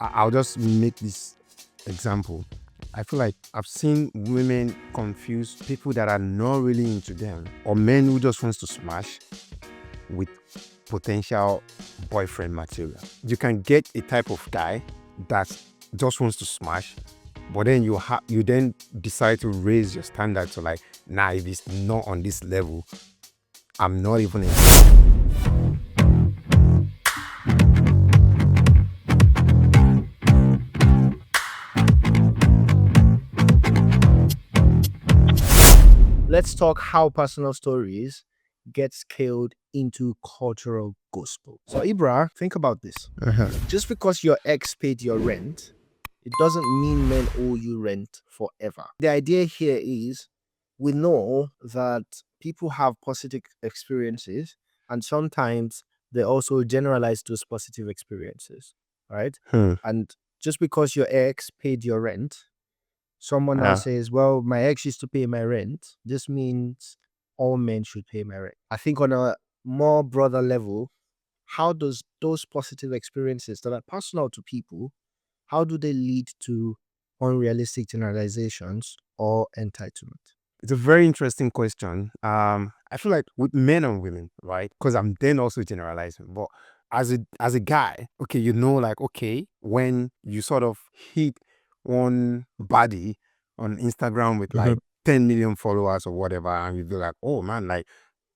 I'll just make this example. I feel like I've seen women confuse people that are not really into them, or men who just wants to smash, with potential boyfriend material. You can get a type of guy that just wants to smash, but then you then decide to raise your standard to like, nah, if it's not on this level, I'm not even in. Let's talk how personal stories get scaled into cultural gospel. So, Ibra, think about this. Just because your ex paid your rent, it doesn't mean men owe you rent forever. The idea here is we know that people have positive experiences, and sometimes they also generalize those positive experiences, right? And just because your ex paid your rent, someone now Yeah. says, well, my ex used to pay my rent. This means all men should pay my rent. I think on a more broader level, how does those positive experiences that are personal to people, how do they lead to unrealistic generalizations or entitlement? It's a very interesting question. I feel like with men and women, right? Because I'm then also generalizing, but as a guy, okay, like, okay, when you sort of hit one body on Instagram with like 10 million followers or whatever, and you be like, oh man, like,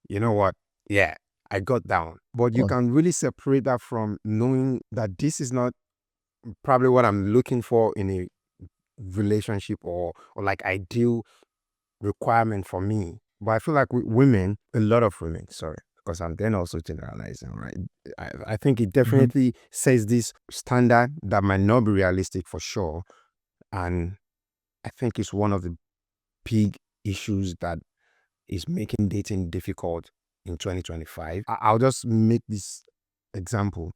you know what? Yeah, I got down. But you Oh. can really separate that from knowing that this is not probably what I'm looking for in a relationship, or like ideal requirement for me. But I feel like with women, a lot of women, sorry, because I'm then also generalizing, right? I think it definitely says this standard that might not be realistic for sure. And I think it's one of the big issues that is making dating difficult in 2025. I'll just make this example.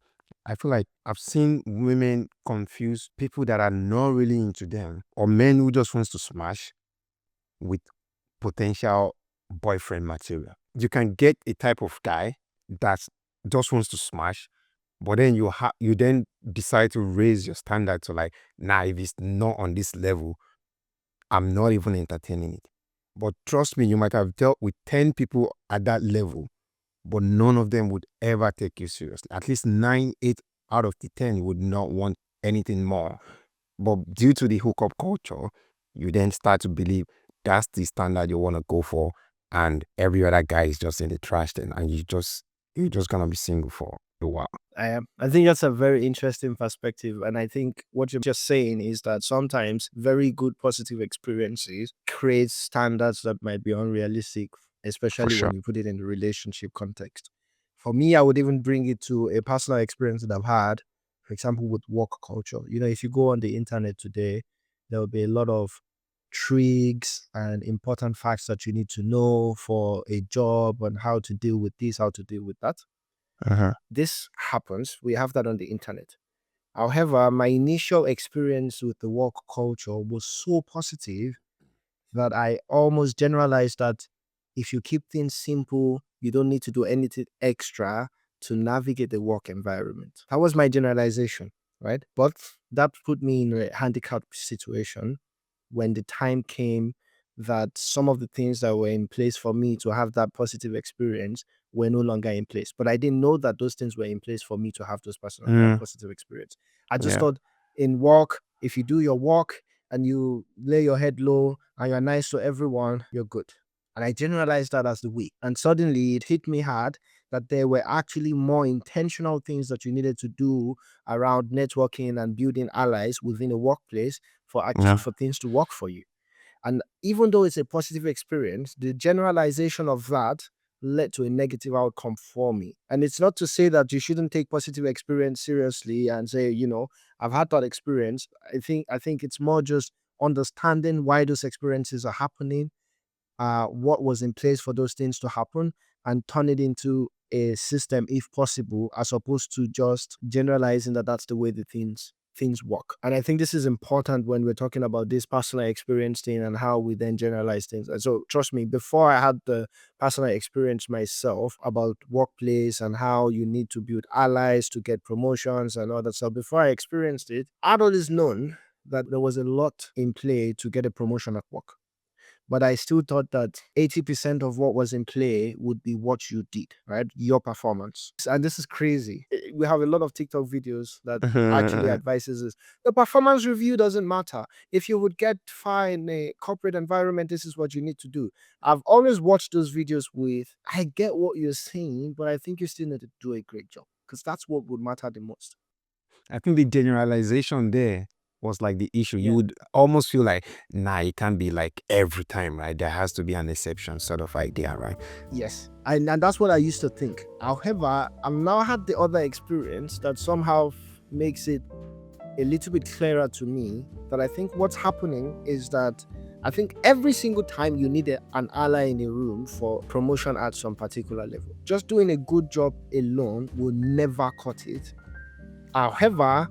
I feel like I've seen women confuse people that are not really into them, or men who just wants to smash, with potential boyfriend material. You can get a type of guy that just wants to smash, but then you then decide to raise your standard to like, nah, if it's not on this level, I'm not even entertaining it. But trust me, you might have dealt with 10 people at that level, but none of them would ever take you seriously. At least 9, 8 out of the 10 would not want anything more. But due to the hookup culture, you then start to believe that's the standard you want to go for, and every other guy is just in the trash then, and you're just gonna be single for a while. I think that's a very interesting perspective. And I think what you're just saying is that sometimes very good positive experiences create standards that might be unrealistic, For especially sure. when you put it in the relationship context. For me, I would even bring it to a personal experience that I've had, for example, with work culture. If you go on the internet today, there will be a lot of tricks and important facts that you need to know for a job and how to deal with this, how to deal with that. This happens. We have that on the internet. However, my initial experience with the work culture was so positive that I almost generalized that if you keep things simple, you don't need to do anything extra to navigate the work environment. That was my generalization, right? But that put me in a handicapped situation when the time came that some of the things that were in place for me to have that positive experience were no longer in place. But I didn't know that those things were in place for me to have those personal that Mm, positive experience. I just yeah. thought in work, if you do your work and you lay your head low and you're nice to everyone, you're good. And I generalized that as the weak. And suddenly it hit me hard that there were actually more intentional things that you needed to do around networking and building allies within a workplace Yeah. for things to work for you. And even though it's a positive experience, the generalization of that led to a negative outcome for me. And it's not to say that you shouldn't take positive experience seriously and say, I've had that experience. I think it's more just understanding why those experiences are happening, what was in place for those things to happen, and turn it into a system if possible, as opposed to just generalizing that that's the way the things things work. And I think this is important when we're talking about this personal experience thing and how we then generalize things. And so trust me, before I had the personal experience myself about workplace and how you need to build allies to get promotions and all that stuff, before I experienced it, I'd always known that there was a lot in play to get a promotion at work. But I still thought that 80% of what was in play would be what you did, right? Your performance. And this is crazy. We have a lot of TikTok videos that actually advises us. The performance review doesn't matter. If you would get far in a corporate environment, this is what you need to do. I've always watched those videos with, I get what you're saying, but I think you still need to do a great job because that's what would matter the most. I think the generalization there was like the issue. You Yeah. would almost feel like, nah, it can't be like every time, right? There has to be an exception sort of idea, right? Yes. And that's what I used to think. However, I've now had the other experience that somehow makes it a little bit clearer to me that I think what's happening is that I think every single time you need an ally in a room for promotion at some particular level, just doing a good job alone will never cut it. However,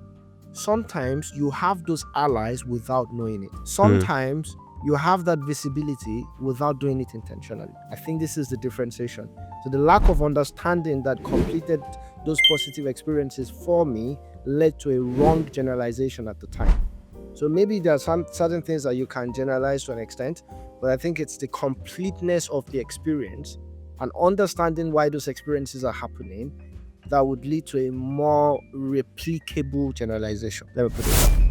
sometimes you have those allies without knowing it. Sometimes you have that visibility without doing it intentionally. I think this is the differentiation. So the lack of understanding that completed those positive experiences for me led to a wrong generalization at the time. So maybe there are some certain things that you can generalize to an extent, but I think it's the completeness of the experience and understanding why those experiences are happening that would lead to a more replicable generalization. Let me put it that way.